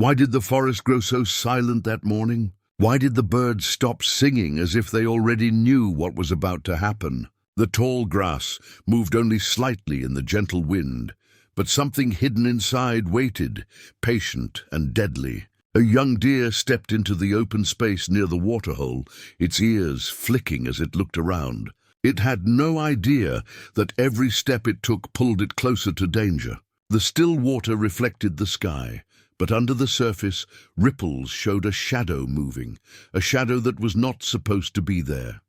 Why did the forest grow so silent that morning? Why did the birds stop singing as if they already knew what was about to happen? The tall grass moved only slightly in the gentle wind, but something hidden inside waited, patient and deadly. A young deer stepped into the open space near the waterhole, its ears flicking as it looked around. It had no idea that every step it took pulled it closer to danger. The still water reflected the sky, but under the surface, ripples showed a shadow moving, a shadow that was not supposed to be there.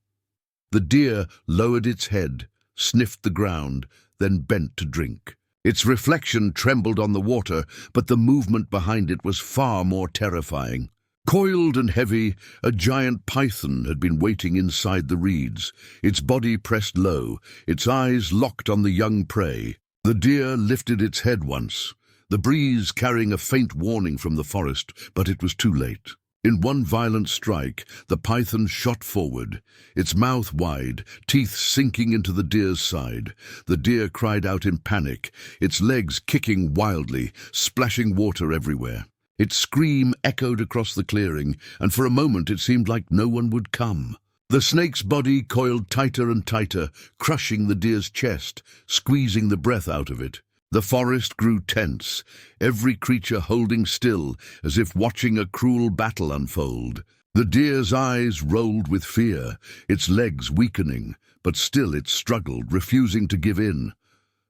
The deer lowered its head, sniffed the ground, then bent to drink. Its reflection trembled on the water, but the movement behind it was far more terrifying. Coiled and heavy, a giant python had been waiting inside the reeds, its body pressed low, its eyes locked on the young prey. The deer lifted its head once, the breeze carrying a faint warning from the forest, but it was too late. In one violent strike, the python shot forward, its mouth wide, teeth sinking into the deer's side. The deer cried out in panic, its legs kicking wildly, splashing water everywhere. Its scream echoed across the clearing, and for a moment it seemed like no one would come. The snake's body coiled tighter and tighter, crushing the deer's chest, squeezing the breath out of it. The forest grew tense, every creature holding still, as if watching a cruel battle unfold. The deer's eyes rolled with fear, its legs weakening, but still it struggled, refusing to give in.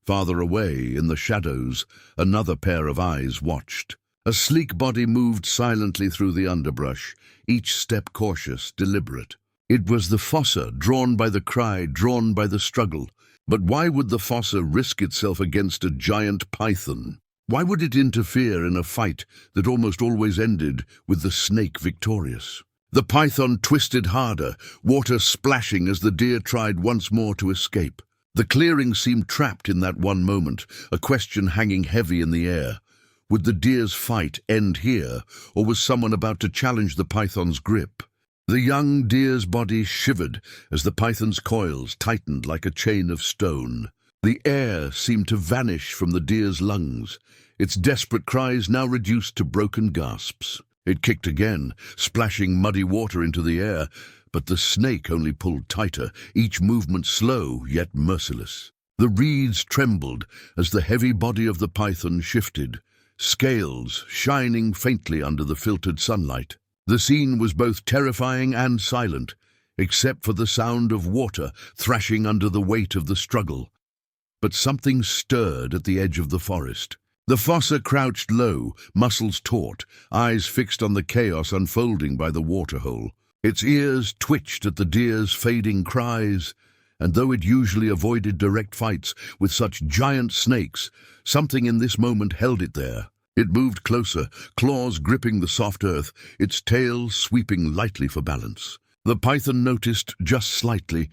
Farther away, in the shadows, another pair of eyes watched. A sleek body moved silently through the underbrush, each step cautious, deliberate. It was the Fossa, drawn by the cry, drawn by the struggle. But why would the Fossa risk itself against a giant python? Why would it interfere in a fight that almost always ended with the snake victorious? The python twisted harder, water splashing as the deer tried once more to escape. The clearing seemed trapped in that one moment, a question hanging heavy in the air. Would the deer's fight end here, or was someone about to challenge the python's grip? The young deer's body shivered as the python's coils tightened like a chain of stone. The air seemed to vanish from the deer's lungs, its desperate cries now reduced to broken gasps. It kicked again, splashing muddy water into the air, but the snake only pulled tighter, each movement slow yet merciless. The reeds trembled as the heavy body of the python shifted, scales shining faintly under the filtered sunlight. The scene was both terrifying and silent, except for the sound of water thrashing under the weight of the struggle. But something stirred at the edge of the forest. The Fossa crouched low, muscles taut, eyes fixed on the chaos unfolding by the waterhole. Its ears twitched at the deer's fading cries, and though it usually avoided direct fights with such giant snakes, something in this moment held it there. It moved closer, claws gripping the soft earth, its tail sweeping lightly for balance. The python noticed just slightly,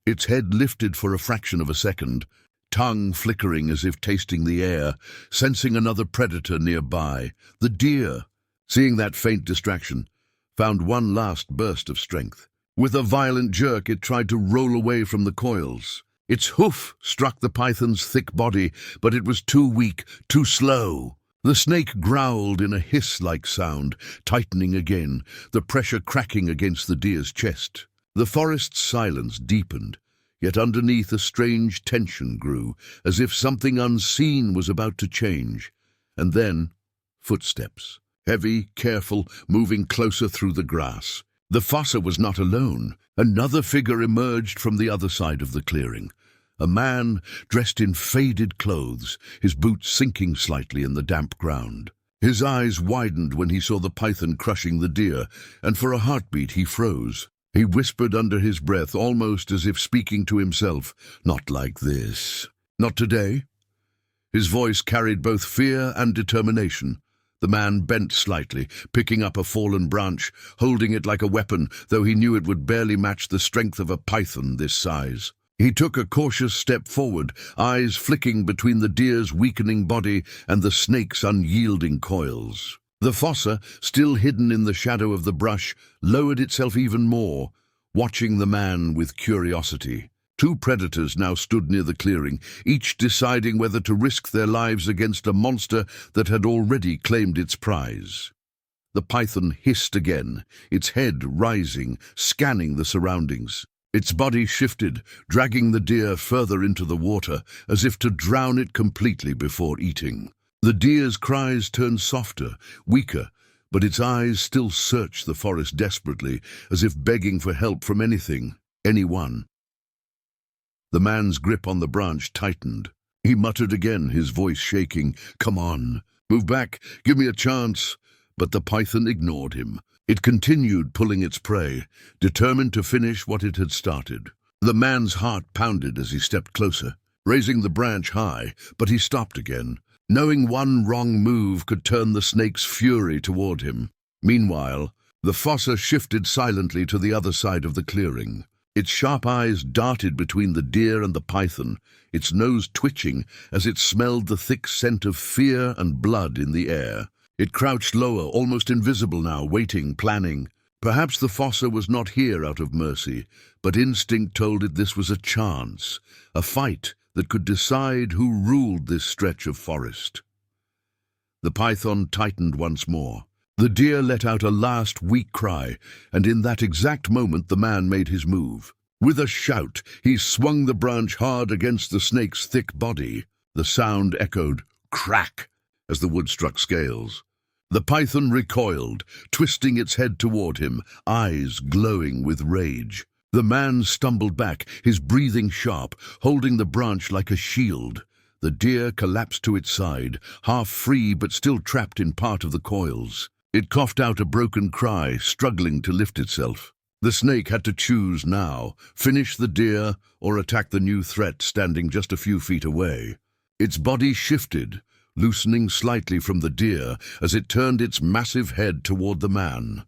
its head lifted for a fraction of a second, tongue flickering as if tasting the air, sensing another predator nearby. The deer, seeing that faint distraction, found one last burst of strength. With a violent jerk, it tried to roll away from the coils. Its hoof struck the python's thick body, but it was too weak, too slow. The snake growled in a hiss-like sound, tightening again, the pressure cracking against the deer's chest. The forest's silence deepened, yet underneath a strange tension grew, as if something unseen was about to change. And then, footsteps. Heavy, careful, moving closer through the grass. The Fossa was not alone. Another figure emerged from the other side of the clearing. A man dressed in faded clothes, his boots sinking slightly in the damp ground. His eyes widened when he saw the python crushing the deer, and for a heartbeat he froze. He whispered under his breath, almost as if speaking to himself, "Not like this. Not today." His voice carried both fear and determination. The man bent slightly, picking up a fallen branch, holding it like a weapon, though he knew it would barely match the strength of a python this size. He took a cautious step forward, eyes flicking between the deer's weakening body and the snake's unyielding coils. The Fossa, still hidden in the shadow of the brush, lowered itself even more, watching the man with curiosity. Two predators now stood near the clearing, each deciding whether to risk their lives against a monster that had already claimed its prize. The python hissed again, its head rising, scanning the surroundings. Its body shifted, dragging the deer further into the water, as if to drown it completely before eating. The deer's cries turned softer, weaker, but its eyes still searched the forest desperately, as if begging for help from anything, anyone. The man's grip on the branch tightened. He muttered again, his voice shaking, "Come on, move back, give me a chance." But the python ignored him. It continued pulling its prey, determined to finish what it had started. The man's heart pounded as he stepped closer, raising the branch high, but he stopped again, knowing one wrong move could turn the snake's fury toward him. Meanwhile, the fossa shifted silently to the other side of the clearing. Its sharp eyes darted between the deer and the python, its nose twitching as it smelled the thick scent of fear and blood in the air. It crouched lower, almost invisible now, waiting, planning. Perhaps the fossa was not here out of mercy, but instinct told it this was a chance, a fight that could decide who ruled this stretch of forest. The python tightened once more. The deer let out a last weak cry, and in that exact moment the man made his move. With a shout, he swung the branch hard against the snake's thick body. The sound echoed, crack, as the wood struck scales. The python recoiled, twisting its head toward him, eyes glowing with rage. The man stumbled back, his breathing sharp, holding the branch like a shield. The deer collapsed to its side, half free but still trapped in part of the coils. It coughed out a broken cry, struggling to lift itself. The snake had to choose now, finish the deer or attack the new threat standing just a few feet away. Its body shifted, loosening slightly from the deer as it turned its massive head toward the man.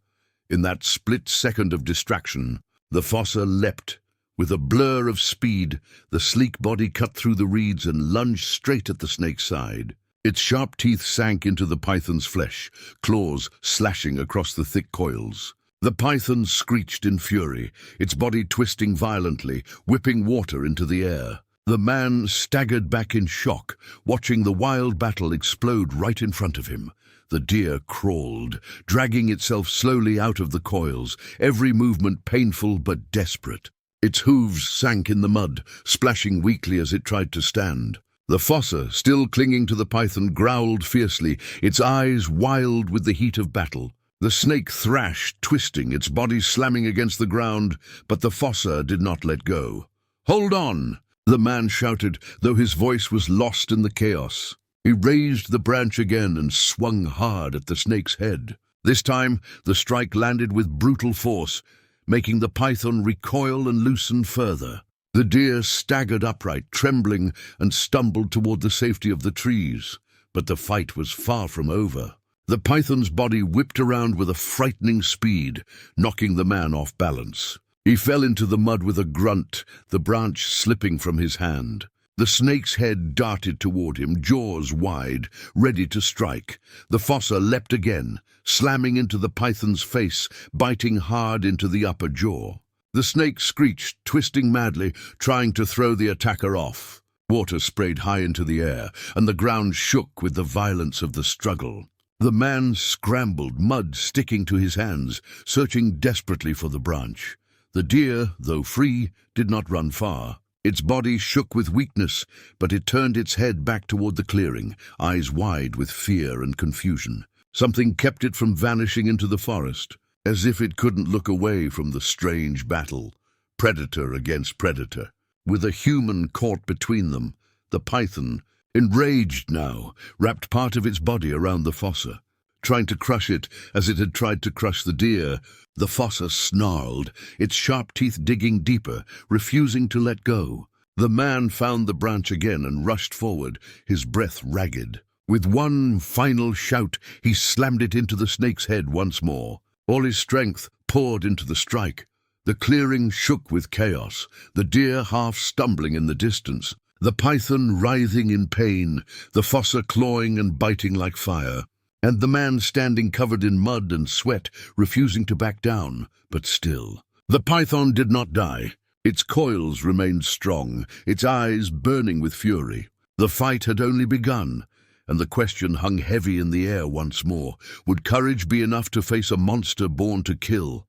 In that split second of distraction, the fossa leapt. With a blur of speed, the sleek body cut through the reeds and lunged straight at the snake's side. Its sharp teeth sank into the python's flesh, claws slashing across the thick coils. The python screeched in fury, its body twisting violently, whipping water into the air. The man staggered back in shock, watching the wild battle explode right in front of him. The deer crawled, dragging itself slowly out of the coils, every movement painful but desperate. Its hooves sank in the mud, splashing weakly as it tried to stand. The fossa, still clinging to the python, growled fiercely, its eyes wild with the heat of battle. The snake thrashed, twisting, its body slamming against the ground, but the fossa did not let go. "Hold on!" the man shouted, though his voice was lost in the chaos. He raised the branch again and swung hard at the snake's head. This time, the strike landed with brutal force, making the python recoil and loosen further. The deer staggered upright, trembling, and stumbled toward the safety of the trees. But the fight was far from over. The python's body whipped around with a frightening speed, knocking the man off balance. He fell into the mud with a grunt, the branch slipping from his hand. The snake's head darted toward him, jaws wide, ready to strike. The fossa leapt again, slamming into the python's face, biting hard into the upper jaw. The snake screeched, twisting madly, trying to throw the attacker off. Water sprayed high into the air, and the ground shook with the violence of the struggle. The man scrambled, mud sticking to his hands, searching desperately for the branch. The deer, though free, did not run far. Its body shook with weakness, but it turned its head back toward the clearing, eyes wide with fear and confusion. Something kept it from vanishing into the forest, as if it couldn't look away from the strange battle, predator against predator. With a human caught between them, the python, enraged now, wrapped part of its body around the fossa. Trying to crush it as it had tried to crush the deer, the fossa snarled, its sharp teeth digging deeper, refusing to let go. The man found the branch again and rushed forward, his breath ragged. With one final shout, he slammed it into the snake's head once more. All his strength poured into the strike. The clearing shook with chaos, the deer half stumbling in the distance, the python writhing in pain, the fossa clawing and biting like fire, and the man standing covered in mud and sweat, refusing to back down, but still. The python did not die. Its coils remained strong, its eyes burning with fury. The fight had only begun, and the question hung heavy in the air once more. Would courage be enough to face a monster born to kill?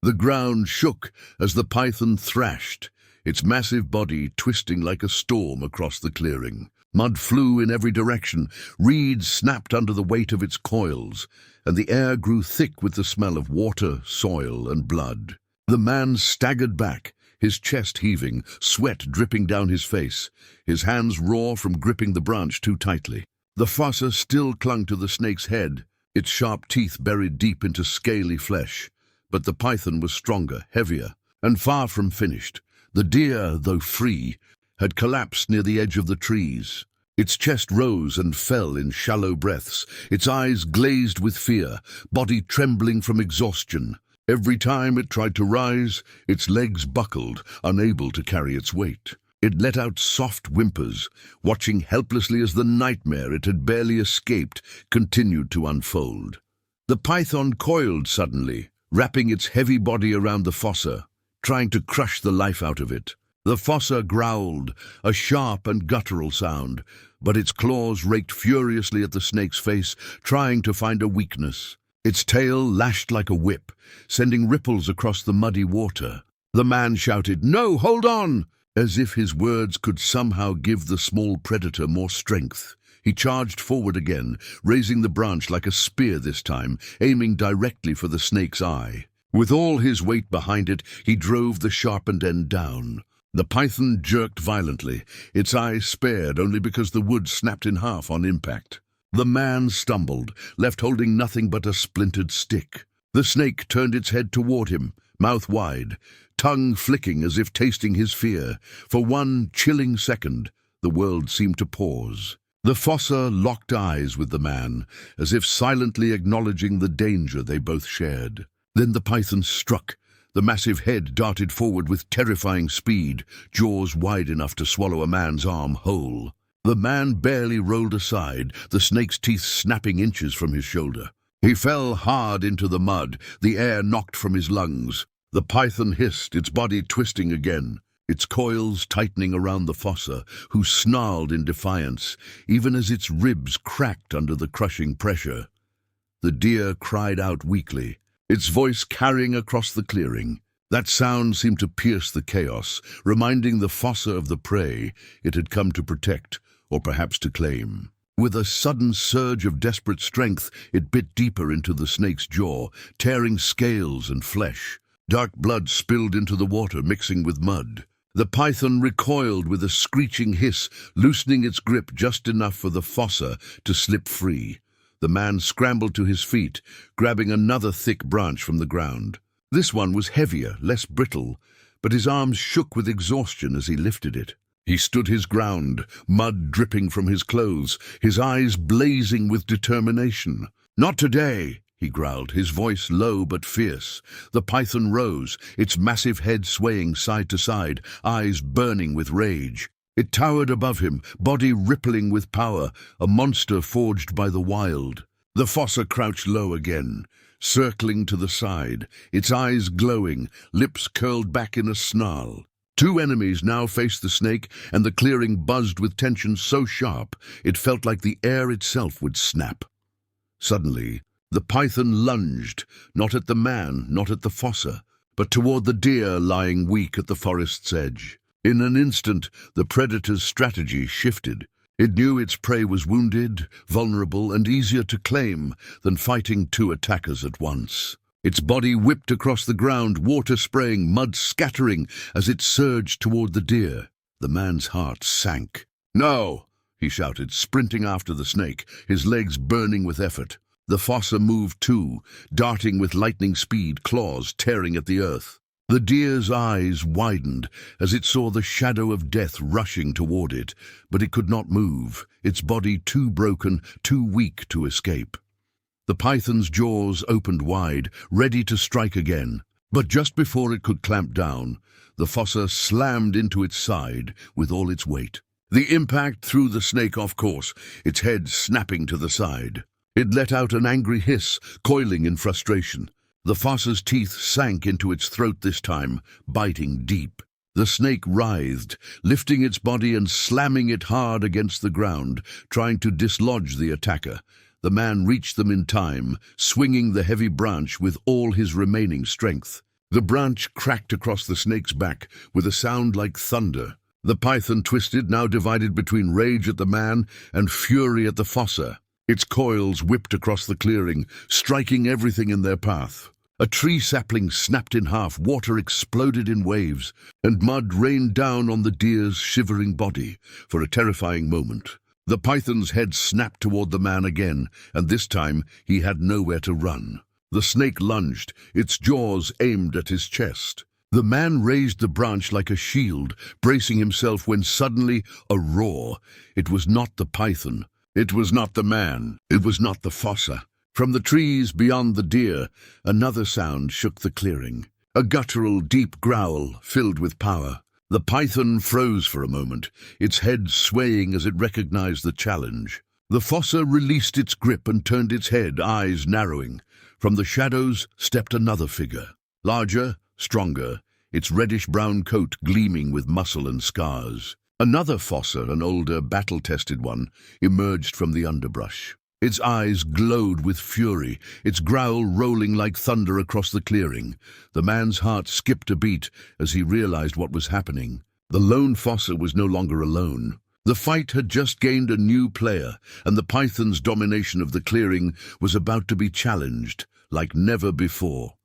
The ground shook as the python thrashed, its massive body twisting like a storm across the clearing. Mud flew in every direction, reeds snapped under the weight of its coils, and the air grew thick with the smell of water, soil, and blood. The man staggered back, his chest heaving, sweat dripping down his face, his hands raw from gripping the branch too tightly. The fossa still clung to the snake's head, its sharp teeth buried deep into scaly flesh. But the python was stronger, heavier, and far from finished. The deer, though free, had collapsed near the edge of the trees. Its chest rose and fell in shallow breaths, its eyes glazed with fear, body trembling from exhaustion. Every time it tried to rise, its legs buckled, unable to carry its weight. It let out soft whimpers, watching helplessly as the nightmare it had barely escaped continued to unfold. The python coiled suddenly, wrapping its heavy body around the fossa, trying to crush the life out of it. The fossa growled, a sharp and guttural sound, but its claws raked furiously at the snake's face, trying to find a weakness. Its tail lashed like a whip, sending ripples across the muddy water. The man shouted, "No, hold on!" as if his words could somehow give the small predator more strength. He charged forward again, raising the branch like a spear this time, aiming directly for the snake's eye. With all his weight behind it, he drove the sharpened end down. The python jerked violently, its eyes spared only because the wood snapped in half on impact. The man stumbled, left holding nothing but a splintered stick. The snake turned its head toward him, mouth wide, tongue flicking as if tasting his fear. For one chilling second, the world seemed to pause. The fossa locked eyes with the man, as if silently acknowledging the danger they both shared. Then the python struck. The massive head darted forward with terrifying speed, jaws wide enough to swallow a man's arm whole. The man barely rolled aside, the snake's teeth snapping inches from his shoulder. He fell hard into the mud, the air knocked from his lungs. The python hissed, its body twisting again, its coils tightening around the fossa, who snarled in defiance, even as its ribs cracked under the crushing pressure. The deer cried out weakly, its voice carrying across the clearing. That sound seemed to pierce the chaos, reminding the fossa of the prey it had come to protect, or perhaps to claim. With a sudden surge of desperate strength, it bit deeper into the snake's jaw, tearing scales and flesh. Dark blood spilled into the water, mixing with mud. The python recoiled with a screeching hiss, loosening its grip just enough for the fossa to slip free. The man scrambled to his feet, grabbing another thick branch from the ground. This one was heavier, less brittle, but his arms shook with exhaustion as he lifted it. He stood his ground, mud dripping from his clothes, his eyes blazing with determination. "Not today," he growled, his voice low but fierce. The python rose, its massive head swaying side to side, eyes burning with rage. It towered above him, body rippling with power, a monster forged by the wild. The fossa crouched low again, circling to the side, its eyes glowing, lips curled back in a snarl. Two enemies now faced the snake, and the clearing buzzed with tension so sharp it felt like the air itself would snap. Suddenly, the python lunged, not at the man, not at the fossa, but toward the deer lying weak at the forest's edge. In an instant, the predator's strategy shifted. It knew its prey was wounded, vulnerable, and easier to claim than fighting two attackers at once. Its body whipped across the ground, water spraying, mud scattering as it surged toward the deer. The man's heart sank. "No!" he shouted, sprinting after the snake, his legs burning with effort. The fossa moved too, darting with lightning speed, claws tearing at the earth. The deer's eyes widened as it saw the shadow of death rushing toward it, but it could not move, its body too broken, too weak to escape. The python's jaws opened wide, ready to strike again. But just before it could clamp down, the fossa slammed into its side with all its weight. The impact threw the snake off course, its head snapping to the side. It let out an angry hiss, coiling in frustration. The fossa's teeth sank into its throat this time, biting deep. The snake writhed, lifting its body and slamming it hard against the ground, trying to dislodge the attacker. The man reached them in time, swinging the heavy branch with all his remaining strength. The branch cracked across the snake's back with a sound like thunder. The python twisted, now divided between rage at the man and fury at the fossa. Its coils whipped across the clearing, striking everything in their path. A tree sapling snapped in half, water exploded in waves, and mud rained down on the deer's shivering body. For a terrifying moment, the python's head snapped toward the man again, and this time he had nowhere to run. The snake lunged, its jaws aimed at his chest. The man raised the branch like a shield, bracing himself when suddenly a roar. It was not the python. It was not the man. It was not the fossa. From the trees beyond the deer, another sound shook the clearing. A guttural, deep growl filled with power. The python froze for a moment, its head swaying as it recognized the challenge. The fossa released its grip and turned its head, eyes narrowing. From the shadows stepped another figure. Larger, stronger, its reddish-brown coat gleaming with muscle and scars. Another fossa, an older, battle-tested one, emerged from the underbrush. Its eyes glowed with fury, its growl rolling like thunder across the clearing. The man's heart skipped a beat as he realized what was happening. The lone fossa was no longer alone. The fight had just gained a new player, and the python's domination of the clearing was about to be challenged like never before.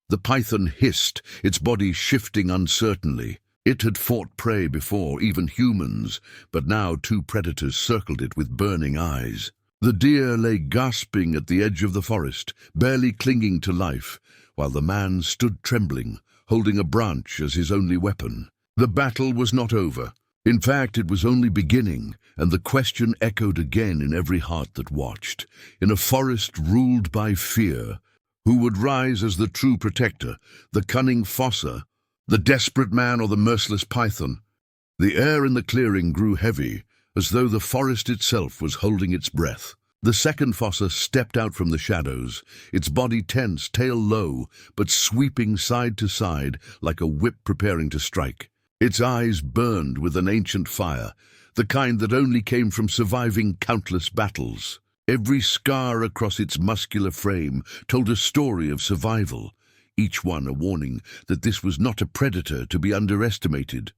The python hissed, its body shifting uncertainly. It had fought prey before, even humans, but now two predators circled it with burning eyes. The deer lay gasping at the edge of the forest, barely clinging to life, while the man stood trembling, holding a branch as his only weapon. The battle was not over. In fact, it was only beginning, and the question echoed again in every heart that watched. In a forest ruled by fear, who would rise as the true protector, the cunning fossa, the desperate man, or the merciless python? The air in the clearing grew heavy, as though the forest itself was holding its breath. The second fossa stepped out from the shadows, its body tense, tail low, but sweeping side to side like a whip preparing to strike. Its eyes burned with an ancient fire, the kind that only came from surviving countless battles. Every scar across its muscular frame told a story of survival, each one a warning that this was not a predator to be underestimated.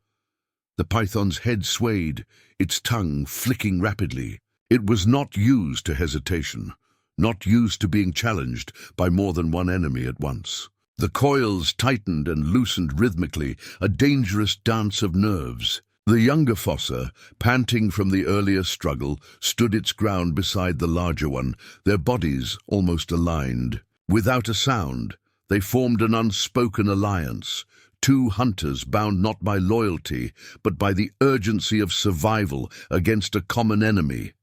The python's head swayed, its tongue flicking rapidly. It was not used to hesitation, not used to being challenged by more than one enemy at once. The coils tightened and loosened rhythmically, a dangerous dance of nerves. The younger fossa, panting from the earlier struggle, stood its ground beside the larger one, their bodies almost aligned. Without a sound, they formed an unspoken alliance. Two hunters bound not by loyalty, but by the urgency of survival against a common enemy.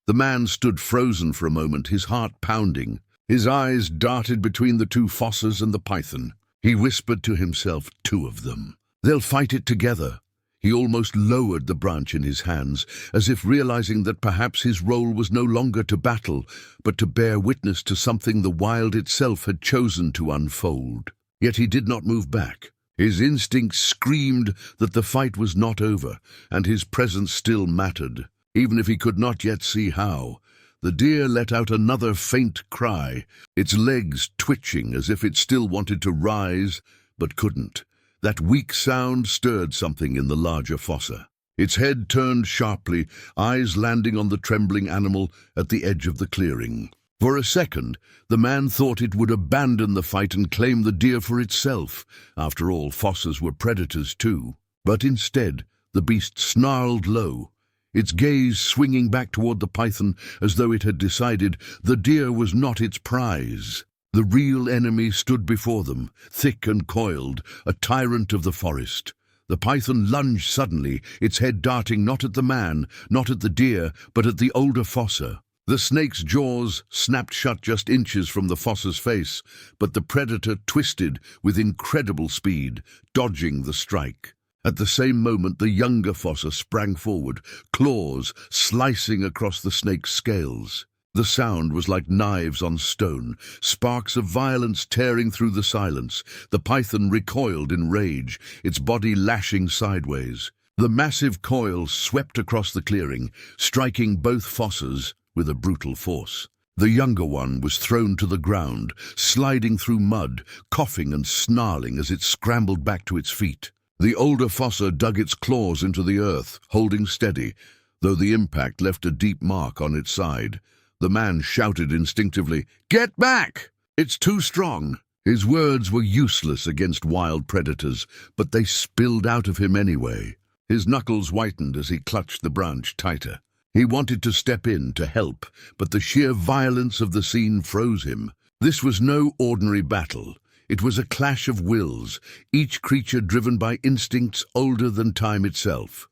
The man stood frozen for a moment, his heart pounding. His eyes darted between the two fossas and the python. He whispered to himself, two of them. They'll fight it together. He almost lowered the branch in his hands, as if realizing that perhaps his role was no longer to battle, but to bear witness to something the wild itself had chosen to unfold. Yet he did not move back. His instincts screamed that the fight was not over, and his presence still mattered, even if he could not yet see how. The deer let out another faint cry, its legs twitching as if it still wanted to rise, but couldn't. That weak sound stirred something in the larger fossa. Its head turned sharply, eyes landing on the trembling animal at the edge of the clearing. For a second, the man thought it would abandon the fight and claim the deer for itself. After all, fossas were predators too. But instead, the beast snarled low, its gaze swinging back toward the python as though it had decided the deer was not its prize. The real enemy stood before them, thick and coiled, a tyrant of the forest. The python lunged suddenly, its head darting not at the man, not at the deer, but at the older fossa. The snake's jaws snapped shut just inches from the fossa's face, but the predator twisted with incredible speed, dodging the strike. At the same moment, the younger fossa sprang forward, claws slicing across the snake's scales. The sound was like knives on stone, sparks of violence tearing through the silence. The python recoiled in rage, its body lashing sideways. The massive coil swept across the clearing, striking both Fossas with a brutal force. The younger one was thrown to the ground, sliding through mud, coughing and snarling as it scrambled back to its feet. The older Fossa dug its claws into the earth, holding steady, though the impact left a deep mark on its side. The man shouted instinctively, "Get back! It's too strong!" His words were useless against wild predators, but they spilled out of him anyway. His knuckles whitened as he clutched the branch tighter. He wanted to step in to help, but the sheer violence of the scene froze him. This was no ordinary battle. It was a clash of wills, each creature driven by instincts older than time itself.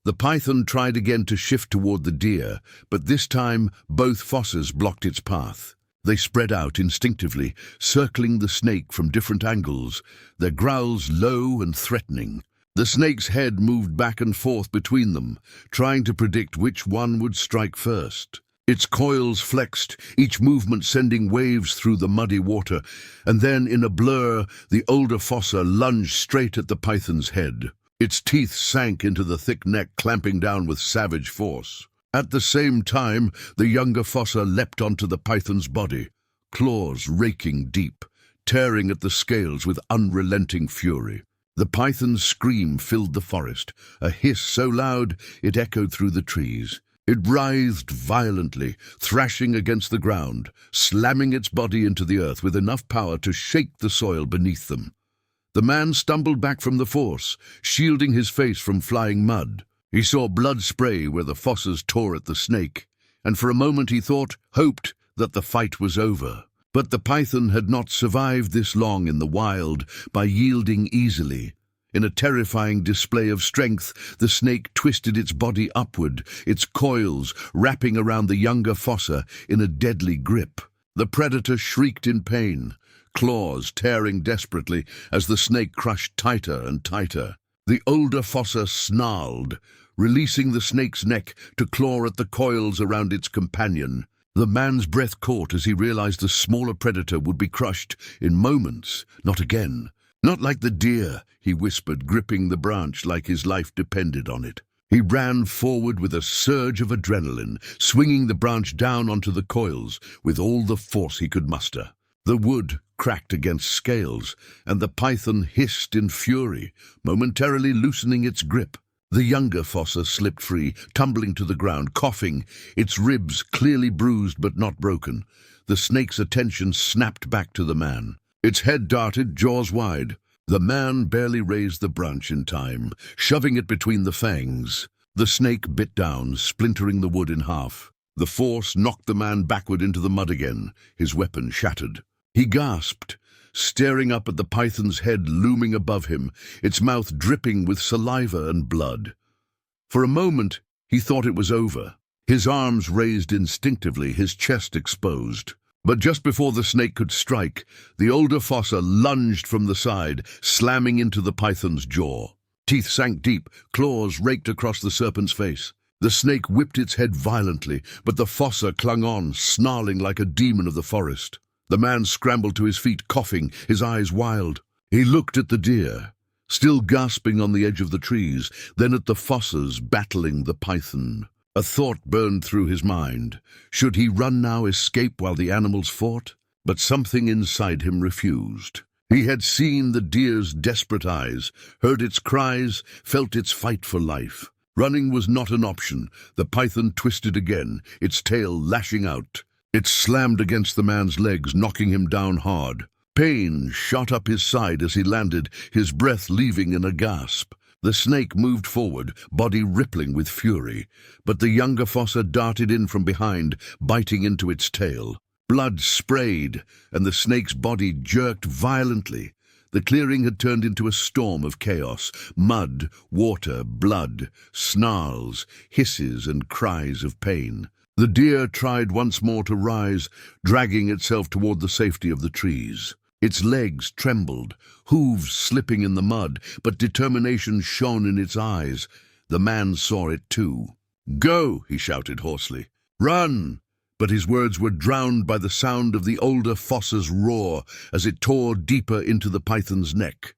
The python tried again to shift toward the deer, but this time both Fossas blocked its path. They spread out instinctively, circling the snake from different angles, their growls low and threatening. The snake's head moved back and forth between them, trying to predict which one would strike first. Its coils flexed, each movement sending waves through the muddy water, and then, in a blur, the older Fossa lunged straight at the python's head. Its teeth sank into the thick neck, clamping down with savage force. At the same time, the younger Fossa leapt onto the python's body, claws raking deep, tearing at the scales with unrelenting fury. The python's scream filled the forest, a hiss so loud it echoed through the trees. It writhed violently, thrashing against the ground, slamming its body into the earth with enough power to shake the soil beneath them. The man stumbled back from the force, shielding his face from flying mud. He saw blood spray where the Fossas tore at the snake, and for a moment he hoped that the fight was over. But the python had not survived this long in the wild by yielding easily. In a terrifying display of strength, the snake twisted its body upward, its coils wrapping around the younger Fossa in a deadly grip. The predator shrieked in pain, claws tearing desperately as the snake crushed tighter and tighter. The older Fossa snarled, releasing the snake's neck to claw at the coils around its companion. The man's breath caught as he realized the smaller predator would be crushed in moments, not again. "Not like the deer," he whispered, gripping the branch like his life depended on it. He ran forward with a surge of adrenaline, swinging the branch down onto the coils with all the force he could muster. The wood cracked against scales, and the python hissed in fury, momentarily loosening its grip. The younger Fossa slipped free, tumbling to the ground, coughing, its ribs clearly bruised but not broken. The snake's attention snapped back to the man. Its head darted, jaws wide. The man barely raised the branch in time, shoving it between the fangs. The snake bit down, splintering the wood in half. The force knocked the man backward into the mud again, his weapon shattered. He gasped, staring up at the python's head looming above him, its mouth dripping with saliva and blood. For a moment, he thought it was over. His arms raised instinctively, his chest exposed. But just before the snake could strike, the older Fossa lunged from the side, slamming into the python's jaw. Teeth sank deep, claws raked across the serpent's face. The snake whipped its head violently, but the Fossa clung on, snarling like a demon of the forest. The man scrambled to his feet, coughing, his eyes wild. He looked at the deer, still gasping on the edge of the trees, then at the Fossas battling the python. A thought burned through his mind. Should he run now, escape while the animals fought? But something inside him refused. He had seen the deer's desperate eyes, heard its cries, felt its fight for life. Running was not an option. The python twisted again, its tail lashing out. It slammed against the man's legs, knocking him down hard. Pain shot up his side as he landed, his breath leaving in a gasp. The snake moved forward, body rippling with fury, but the younger Fossa darted in from behind, biting into its tail. Blood sprayed, and the snake's body jerked violently. The clearing had turned into a storm of chaos. Mud, water, blood, snarls, hisses, and cries of pain. The deer tried once more to rise, dragging itself toward the safety of the trees. Its legs trembled, hooves slipping in the mud, but determination shone in its eyes. The man saw it too. "Go!" he shouted hoarsely. "Run! but his words were drowned by the sound of the older Fossa's roar as it tore deeper into the python's neck.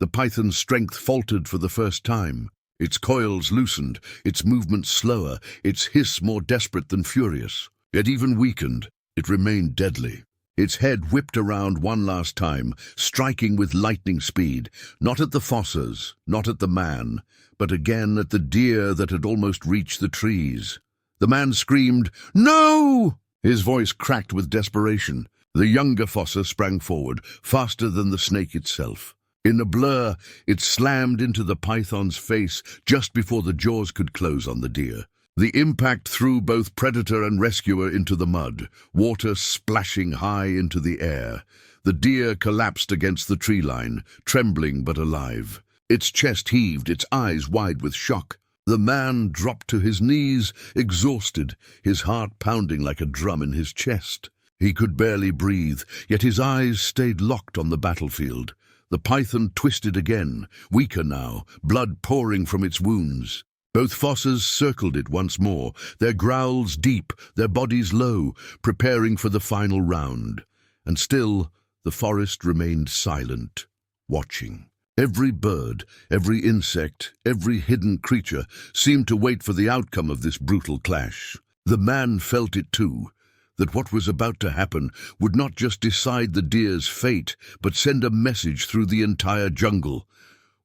The python's strength faltered for the first time. Its coils loosened, its movements slower, its hiss more desperate than furious. Yet even weakened, it remained deadly. Its head whipped around one last time, striking with lightning speed, not at the Fossas, not at the man, but again at the deer that had almost reached the trees. The man screamed, "No!" His voice cracked with desperation. The younger Fossa sprang forward, faster than the snake itself. In a blur, it slammed into the python's face just before the jaws could close on the deer. The impact threw both predator and rescuer into the mud, water splashing high into the air. The deer collapsed against the tree line, trembling but alive. Its chest heaved, its eyes wide with shock. The man dropped to his knees, exhausted, his heart pounding like a drum in his chest. He could barely breathe, yet his eyes stayed locked on the battlefield. The python twisted again, weaker now, blood pouring from its wounds. Both Fossas circled it once more, their growls deep, their bodies low, preparing for the final round. And still, the forest remained silent, watching. Every bird, every insect, every hidden creature seemed to wait for the outcome of this brutal clash. The man felt it too, that what was about to happen would not just decide the deer's fate, but send a message through the entire jungle.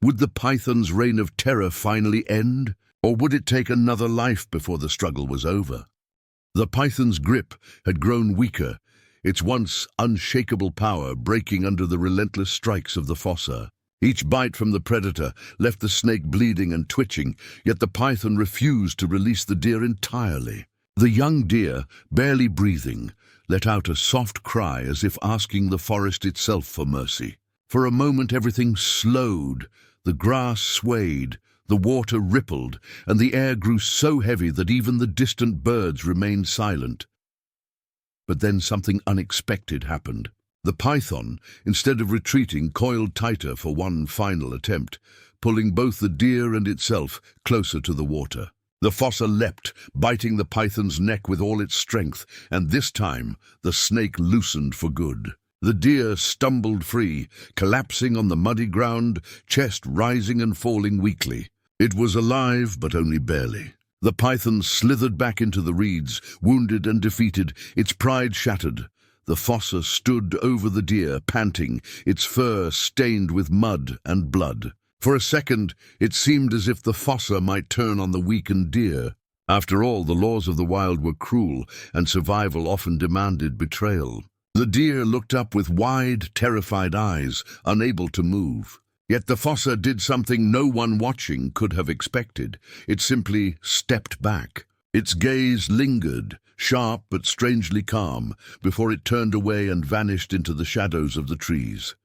Would the python's reign of terror finally end, or would it take another life before the struggle was over? The python's grip had grown weaker, its once unshakable power breaking under the relentless strikes of the fossa. Each bite from the predator left the snake bleeding and twitching, yet the python refused to release the deer entirely. The young deer, barely breathing, let out a soft cry as if asking the forest itself for mercy. For a moment everything slowed, the grass swayed, the water rippled, and the air grew so heavy that even the distant birds remained silent. But then something unexpected happened. The python, instead of retreating, coiled tighter for one final attempt, pulling both the deer and itself closer to the water. The fossa leapt, biting the python's neck with all its strength, and this time the snake loosened for good. The deer stumbled free, collapsing on the muddy ground, chest rising and falling weakly. It was alive, but only barely. The python slithered back into the reeds, wounded and defeated, its pride shattered. The fossa stood over the deer, panting, its fur stained with mud and blood. For a second, it seemed as if the fossa might turn on the weakened deer. After all, the laws of the wild were cruel, and survival often demanded betrayal. The deer looked up with wide, terrified eyes, unable to move. Yet the fossa did something no one watching could have expected. It simply stepped back. Its gaze lingered, sharp but strangely calm, before it turned away and vanished into the shadows of the trees.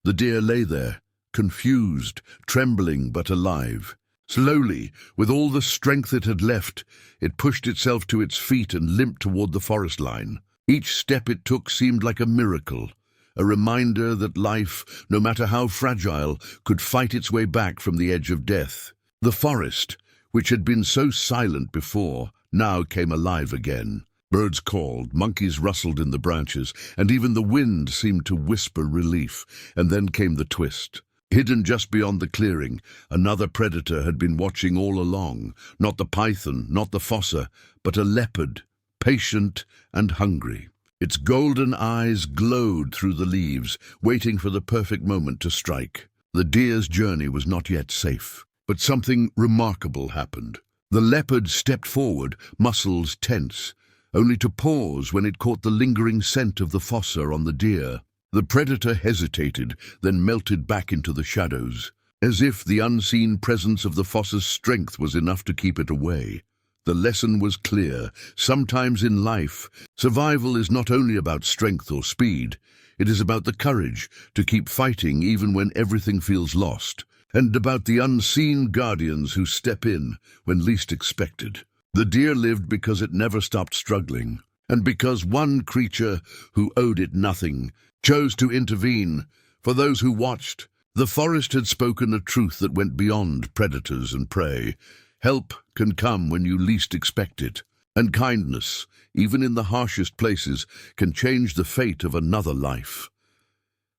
The deer lay there, confused, trembling but alive. Slowly, with all the strength it had left, it pushed itself to its feet and limped toward the forest line. Each step it took seemed like a miracle, a reminder that life, no matter how fragile, could fight its way back from the edge of death. The forest, which had been so silent before, now came alive again. Birds called, monkeys rustled in the branches, and even the wind seemed to whisper relief. And then came the twist. Hidden just beyond the clearing, another predator had been watching all along, not the python, not the fossa, but a leopard, patient and hungry. Its golden eyes glowed through the leaves, waiting for the perfect moment to strike. The deer's journey was not yet safe, but something remarkable happened. The leopard stepped forward, muscles tense, only to pause when it caught the lingering scent of the fossa on the deer. The predator hesitated, then melted back into the shadows, as if the unseen presence of the fossa's strength was enough to keep it away. The lesson was clear. Sometimes in life, survival is not only about strength or speed, it is about the courage to keep fighting even when everything feels lost, and about the unseen guardians who step in when least expected. The deer lived because it never stopped struggling, and because one creature who owed it nothing chose to intervene. For those who watched, the forest had spoken a truth that went beyond predators and prey. Help can come when you least expect it. And kindness, even in the harshest places, can change the fate of another life.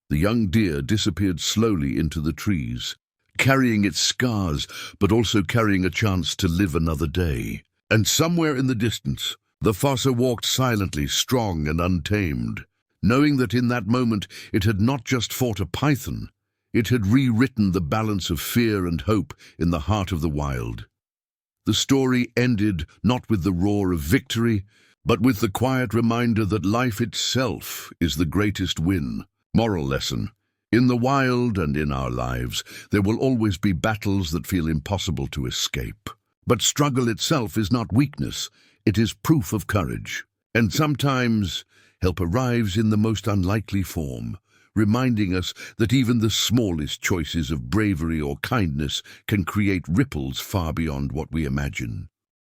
The young deer disappeared slowly into the trees, carrying its scars, but also carrying a chance to live another day. And somewhere in the distance, the Fossa walked silently, strong and untamed, knowing that in that moment it had not just fought a python, it had rewritten the balance of fear and hope in the heart of the wild. The story ended not with the roar of victory, but with the quiet reminder that life itself is the greatest win. Moral lesson: in the wild and in our lives, there will always be battles that feel impossible to escape. But struggle itself is not weakness, it is proof of courage. And sometimes help arrives in the most unlikely form, reminding us that even the smallest choices of bravery or kindness can create ripples far beyond what we imagine.